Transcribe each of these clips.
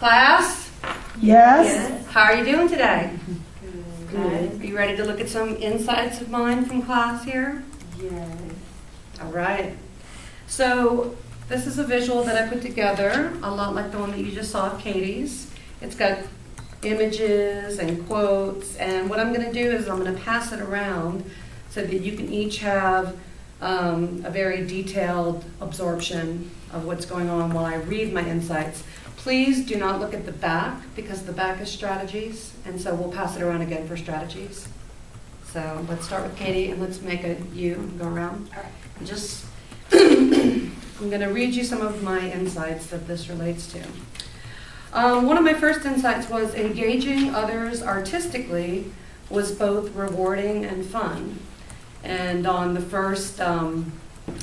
Class? Yes. How are you doing today? Good. Are you ready to look at some insights of mine from class here? Yes. All right. So this is a visual that I put together, a lot like the one that you just saw of Katie's. It's got images and quotes, and what I'm going to do is I'm going to pass it around so that you can each have a very detailed absorption of what's going on while I read my insights. Please do not look at the back, because the back is strategies, and so we'll pass it around again for strategies. So let's start with Katie, and let's make a U, go around. All right. And just, I'm going to read you some of my insights that this relates to. One of my first insights was engaging others artistically was both rewarding and fun. And on the first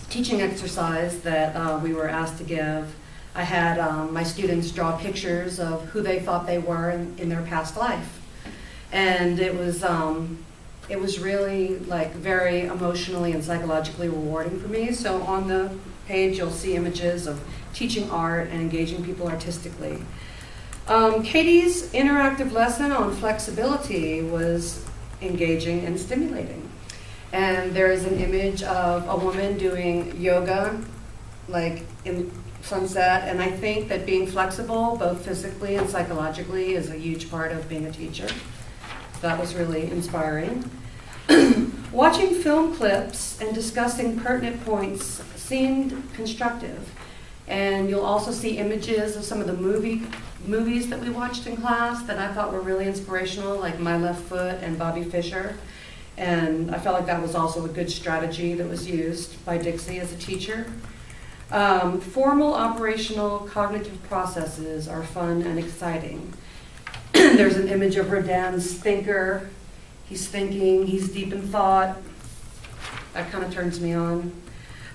teaching exercise that we were asked to give, I had my students draw pictures of who they thought they were in their past life. And it was really like very emotionally and psychologically rewarding for me. So on the page you'll see images of teaching art and engaging people artistically. Katie's interactive lesson on flexibility was engaging and stimulating. And there is an image of a woman doing yoga, like in sunset, and I think that being flexible, both physically and psychologically, is a huge part of being a teacher. That was really inspiring. Watching film clips and discussing pertinent points seemed constructive. And you'll also see images of some of the movies that we watched in class that I thought were really inspirational, like My Left Foot and Bobby Fischer. And I felt like that was also a good strategy that was used by Dixie as a teacher. Formal operational cognitive processes are fun and exciting. There's an image of Rodin's thinker. He's thinking, he's deep in thought. That kind of turns me on.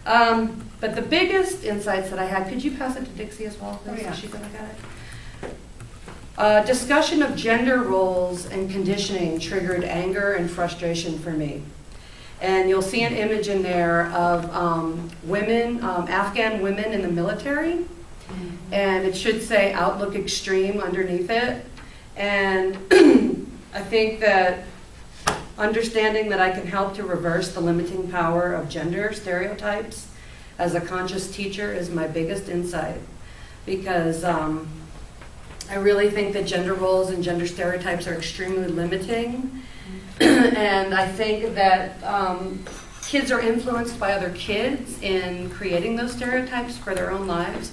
But the biggest insights that I had, could you pass it to Dixie as well, please? Oh, yeah. So she can look at it. Discussion of gender roles and conditioning triggered anger and frustration for me. And you'll see an image in there of women, Afghan women in the military. Mm-hmm. And it should say Outlook Extreme underneath it. And I think that understanding that I can help to reverse the limiting power of gender stereotypes as a conscious teacher is my biggest insight. Because I really think that gender roles and gender stereotypes are extremely limiting. And I think that kids are influenced by other kids in creating those stereotypes for their own lives,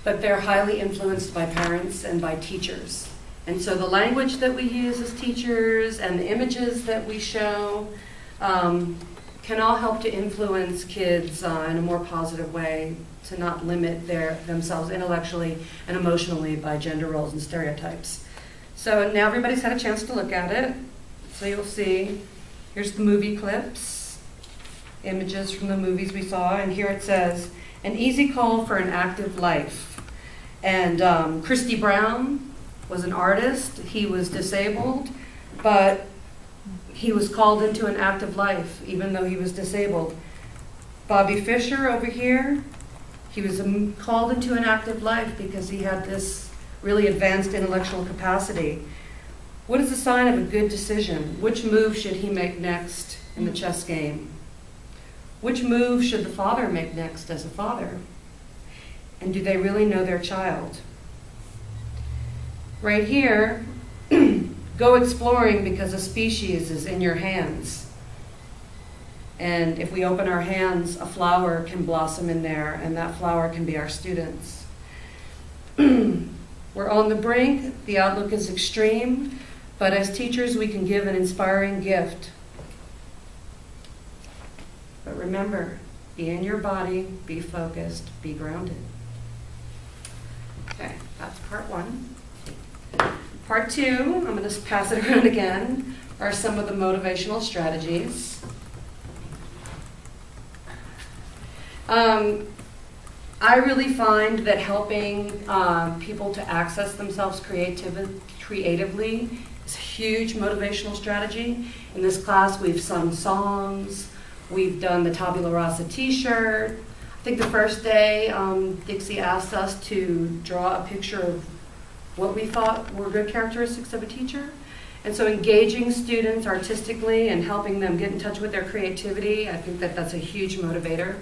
but they're highly influenced by parents and by teachers. And so the language that we use as teachers and the images that we show can all help to influence kids in a more positive way, to not limit themselves intellectually and emotionally by gender roles and stereotypes. So now everybody's had a chance to look at it. So you'll see, here's the movie clips, images from the movies we saw, and here it says, an easy call for an active life. And Christy Brown was an artist. He was disabled, but he was called into an active life, even though he was disabled. Bobby Fischer over here, he was called into an active life because he had this really advanced intellectual capacity. What is the sign of a good decision? Which move should he make next in the chess game? Which move should the father make next as a father? And do they really know their child? Right here, go exploring because a species is in your hands. And if we open our hands, a flower can blossom in there, and that flower can be our students. We're on the brink. The outlook is extreme. But as teachers, we can give an inspiring gift. But remember, be in your body, be focused, be grounded. Okay, that's part one. Part two, I'm going to pass it around again, are some of the motivational strategies. I really find that helping people to access themselves creatively is a huge motivational strategy. In this class, we've sung songs, we've done the Tabula Rasa t-shirt. I think the first day, Dixie asked us to draw a picture of what we thought were good characteristics of a teacher. And so engaging students artistically and helping them get in touch with their creativity, I think that that's a huge motivator.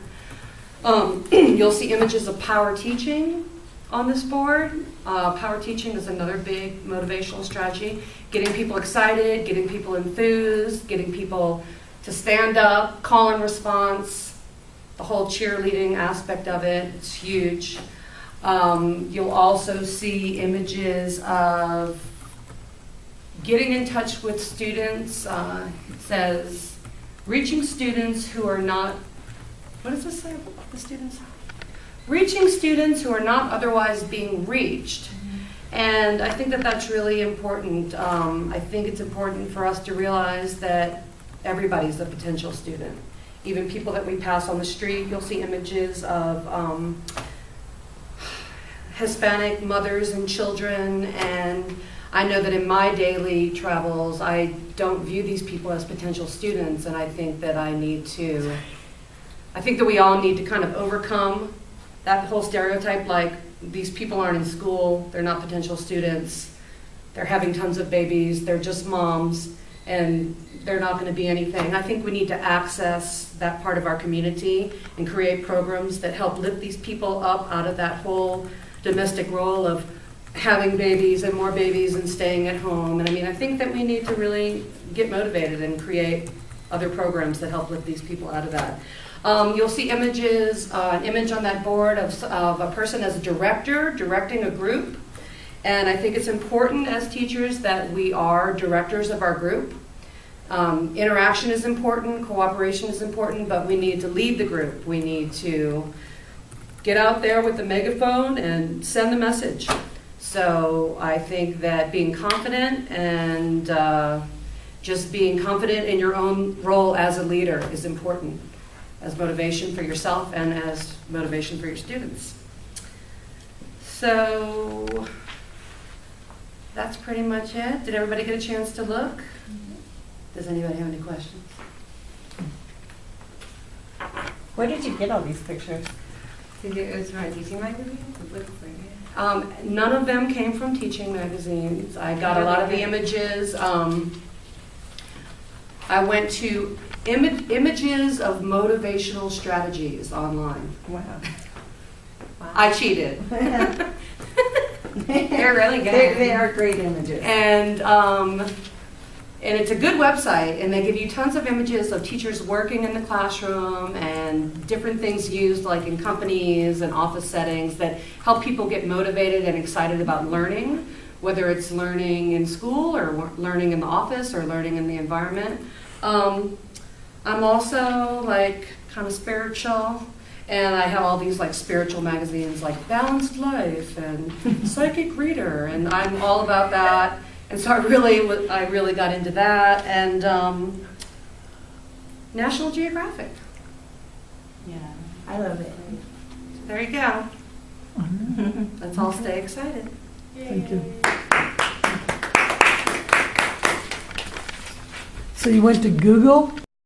You'll see images of power teaching on this board. Power teaching is another big motivational strategy. Getting people excited, getting people enthused, getting people to stand up, call and response, the whole cheerleading aspect of it, it's huge. You'll also see images of getting in touch with students. It says, reaching students who are not, what does this say about the students? Reaching students who are not otherwise being reached. And I think that that's really important. I think it's important for us to realize that everybody's a potential student. Even people that we pass on the street, you'll see images of Hispanic mothers and children, and I know that in my daily travels, I don't view these people as potential students, and I think that we all need to kind of overcome that whole stereotype, like these people aren't in school, they're not potential students, they're having tons of babies, they're just moms, and they're not going to be anything. I think we need to access that part of our community and create programs that help lift these people up out of that whole domestic role of having babies and more babies and staying at home. And I mean, I think that we need to really get motivated and create other programs that help lift these people out of that. You'll see images, an image on that board of a person as a director, directing a group. And I think it's important as teachers that we are directors of our group. Interaction is important, cooperation is important, but we need to lead the group. We need to get out there with the megaphone and send the message. So I think that being confident and just being confident in your own role as a leader is important, as motivation for yourself and as motivation for your students. So that's pretty much it. Did everybody get a chance to look? Does anybody have any questions? Where did you get all these pictures? It was from a teaching magazine? It looks like it. None of them came from teaching magazines. I got a lot of the images. I went to images of motivational strategies online. Wow. I cheated. They're really good. They are great images. And it's a good website, and they give you tons of images of teachers working in the classroom and different things used like in companies and office settings that help people get motivated and excited about learning, whether it's learning in school or learning in the office or learning in the environment. I'm also like kind of spiritual, and I have all these like spiritual magazines like Balanced Life and Psychic Reader, and I'm all about that. And so I really got into that, and National Geographic. Yeah, I love it. There you go. Let's all stay excited. Thank you. So you went to Google